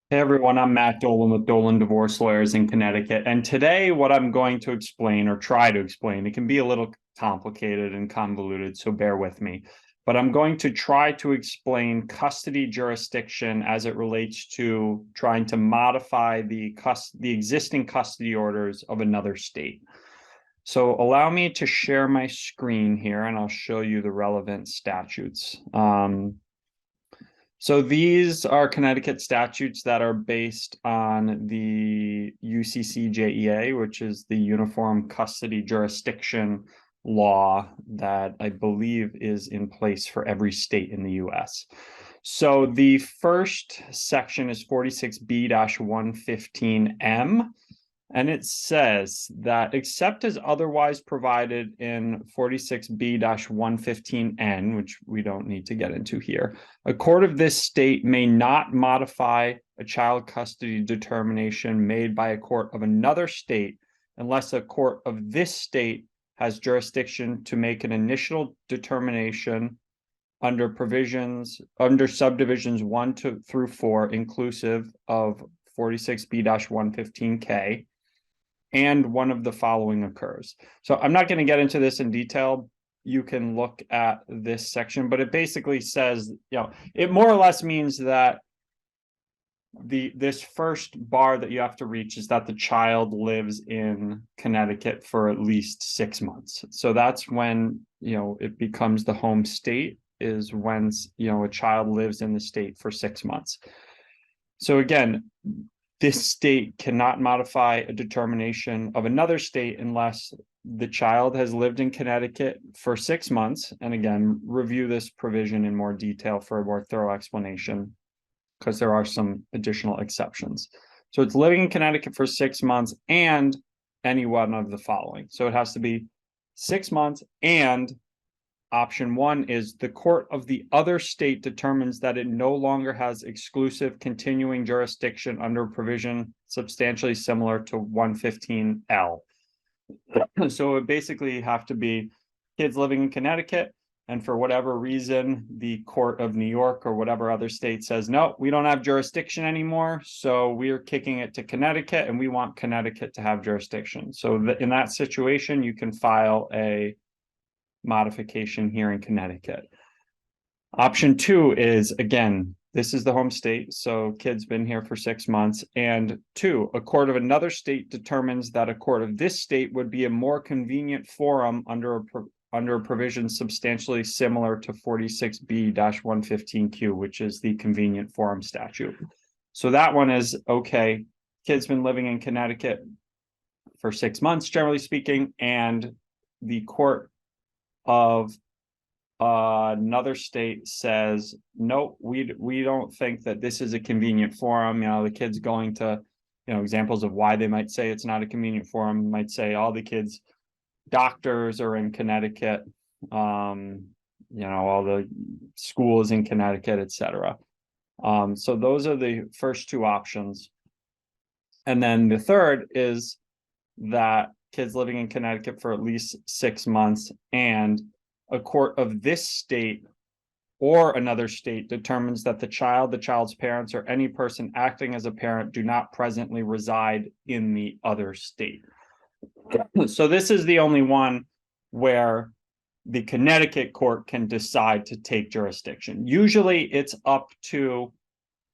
Hey everyone, I'm Matt Dolan with Dolan Divorce Lawyers in Connecticut. And today, what I'm going to explain or try to explain, it can be a little complicated and convoluted, so bear with me. But I'm going to try to explain custody jurisdiction as it relates to trying to modify the existing custody orders of another state. So allow me to share my screen here and I'll show you the relevant statutes. So these are Connecticut statutes that are based on the UCCJEA, which is the Uniform Custody Jurisdiction law that I believe is in place for every state in the US. So the first section is 46B-115M. And it says that except as otherwise provided in 46B-115N, which we don't need to get into here, a court of this state may not modify a child custody determination made by a court of another state unless a court of this state has jurisdiction to make an initial determination under subdivisions 1 through 4, inclusive of 46B-115K. And one of the following occurs. So I'm not going to get into this in detail. You can look at this section, but it basically says, it more or less means that this first bar that you have to reach is that the child lives in Connecticut for at least 6 months. So that's when, it becomes the home state, is when, a child lives in the state for 6 months. So again, this state cannot modify a determination of another state unless the child has lived in Connecticut for 6 months. And again, review this provision in more detail for a more thorough explanation, because there are some additional exceptions. So it's living in Connecticut for 6 months and any one of the following. So it has to be 6 months, and option 1 is the court of the other state determines that it no longer has exclusive continuing jurisdiction under a provision substantially similar to 115L. So it basically have to be kids living in Connecticut, and for whatever reason, the court of New York or whatever other state says, no, we don't have jurisdiction anymore, so we're kicking it to Connecticut, and we want Connecticut to have jurisdiction. So in that situation, you can file a modification here in Connecticut. Option 2 is, again, this is the home state, so kid's been here for 6 months. And 2, a court of another state determines that a court of this state would be a more convenient forum under a provision substantially similar to 46B-115Q, which is the convenient forum statute. So that one is, okay, kid's been living in Connecticut for 6 months, generally speaking, and the court of another state says, no, we don't think that this is a convenient forum. The kid's going to, examples of why they might say it's not a convenient forum might say all the kids' doctors are in Connecticut, all the schools in Connecticut, etc. So those are the first 2 options. And then the third is that kids living in Connecticut for at least 6 months, and a court of this state or another state determines that the child's parents, or any person acting as a parent do not presently reside in the other state. So this is the only one where the Connecticut court can decide to take jurisdiction. Usually it's up to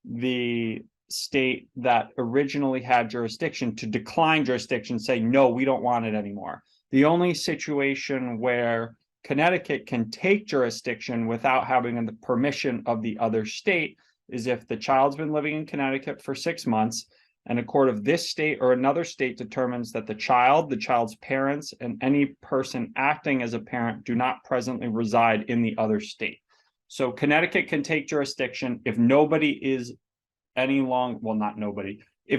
the state that originally had jurisdiction to decline jurisdiction, say, no, we don't want it anymore. The only situation where Connecticut can take jurisdiction without having the permission of the other state is if the child's been living in Connecticut for 6 months and a court of this state or another state determines that the child's parents, and any person acting as a parent do not presently reside in the other state. So Connecticut can take jurisdiction if nobody is if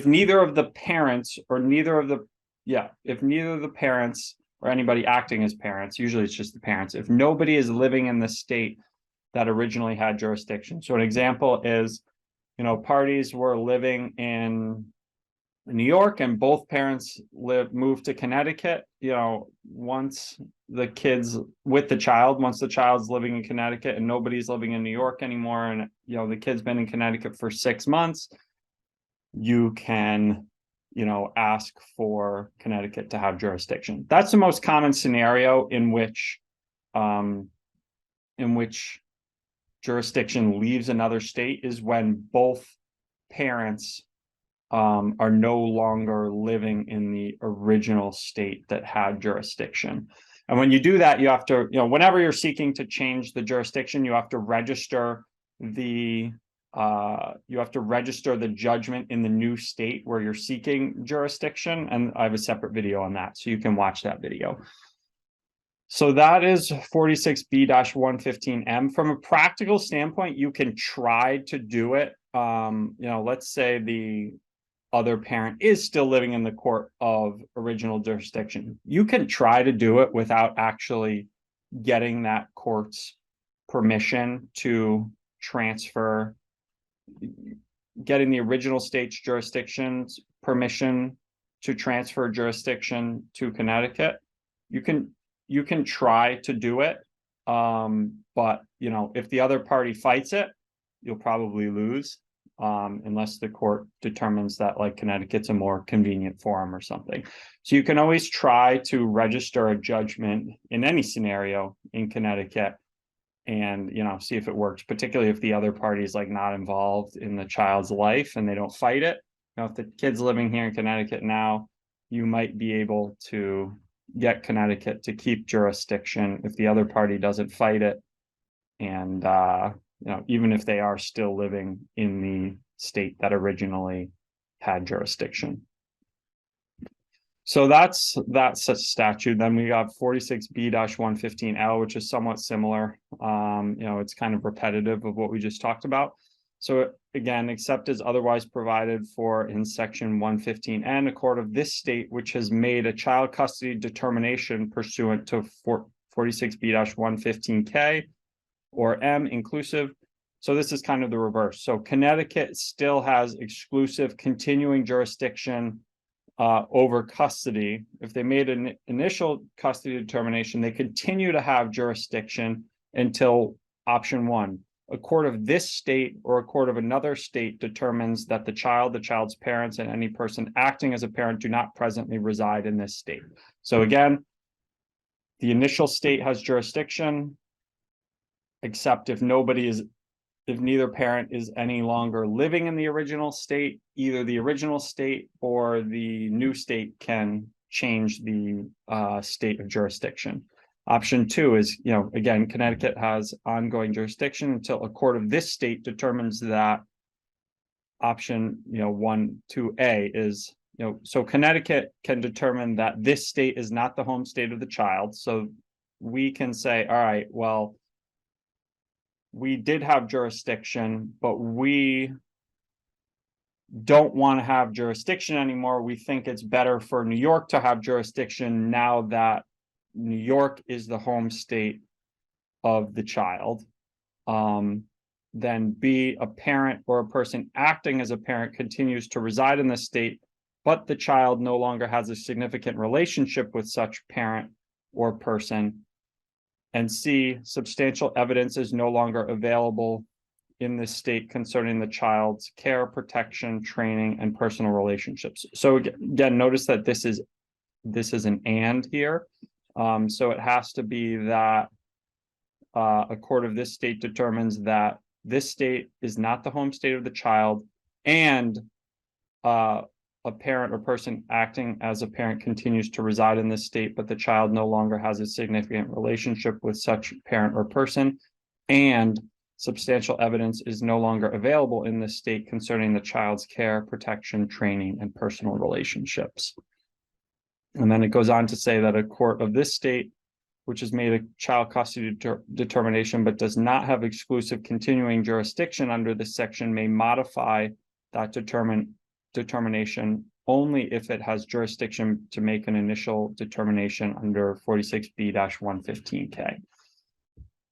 neither of the parents or anybody acting as parents, usually it's just the parents, if nobody is living in the state that originally had jurisdiction. So an example is, parties were living in New York and both parents moved to Connecticut. Once the child's living in Connecticut and nobody's living in New York anymore, and the kid's been in Connecticut for 6 months, you can, ask for Connecticut to have jurisdiction. That's the most common scenario in which jurisdiction leaves another state, is when both parents are no longer living in the original state that had jurisdiction. And when you do that, you have to, whenever you're seeking to change the jurisdiction, you have to register the judgment in the new state where you're seeking jurisdiction. And I have a separate video on that, so you can watch that video. So that is 46B-115M. From a practical standpoint, you can try to do it. Let's say the other parent is still living in the court of original jurisdiction. You can try to do it without actually getting that court's permission to transfer, getting the original state's jurisdiction's permission to transfer jurisdiction to Connecticut. You can try to do it, but if the other party fights it, you'll probably lose, unless the court determines that like Connecticut's a more convenient forum or something. So you can always try to register a judgment in any scenario in Connecticut and see if it works, particularly if the other party is like not involved in the child's life and they don't fight it. If the kid's living here in Connecticut now, you might be able to get Connecticut to keep jurisdiction if the other party doesn't fight it, and even if they are still living in the state that originally had jurisdiction. So that's such statute. Then we got 46B-115L, which is somewhat similar. It's kind of repetitive of what we just talked about. So again, except as otherwise provided for in section 115N, a court of this state which has made a child custody determination pursuant to 46B-115K or M inclusive. So this is kind of the reverse. So Connecticut still has exclusive continuing jurisdiction over custody. If they made an initial custody determination, they continue to have jurisdiction until option 1. A court of this state or a court of another state determines that the child, the child's parents, and any person acting as a parent do not presently reside in this state. So again, the initial state has jurisdiction, except if neither parent is any longer living in the original state, either the original state or the new state can change the state of jurisdiction. Option 2 is, again, Connecticut has ongoing jurisdiction until a court of this state determines that option, 1, 2A is, so Connecticut can determine that this state is not the home state of the child. So we can say, all right, well, we did have jurisdiction, but we don't want to have jurisdiction anymore. We think it's better for New York to have jurisdiction now that New York is the home state of the child. Then B, a parent or a person acting as a parent continues to reside in the state, but the child no longer has a significant relationship with such parent or person. And C, substantial evidence is no longer available in this state concerning the child's care, protection, training, and personal relationships. So again, notice that this is an and here. So it has to be that a court of this state determines that this state is not the home state of the child, and a parent or person acting as a parent continues to reside in this state, but the child no longer has a significant relationship with such parent or person, and substantial evidence is no longer available in this state concerning the child's care, protection, training, and personal relationships. And then it goes on to say that a court of this state, which has made a child custody determination but does not have exclusive continuing jurisdiction under this section, may modify that determination only if it has jurisdiction to make an initial determination under 46B-115K.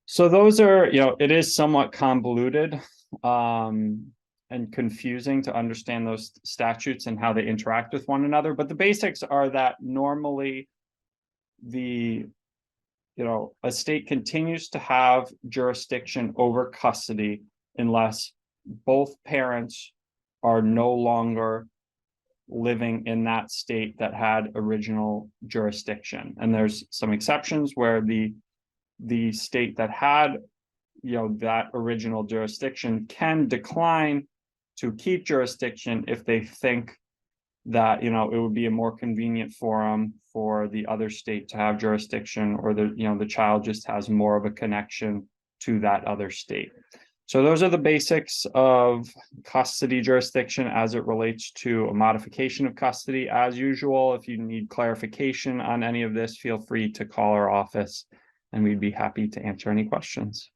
So those are, it is somewhat convoluted and confusing to understand those statutes and how they interact with one another. But the basics are that normally a state continues to have jurisdiction over custody unless both parents are no longer living in that state that had original jurisdiction. And there's some exceptions where the state that had, that original jurisdiction can decline to keep jurisdiction if they think that, it would be a more convenient forum for the other state to have jurisdiction, or the child just has more of a connection to that other state. So those are the basics of custody jurisdiction as it relates to a modification of custody. As usual, if you need clarification on any of this, feel free to call our office and we'd be happy to answer any questions.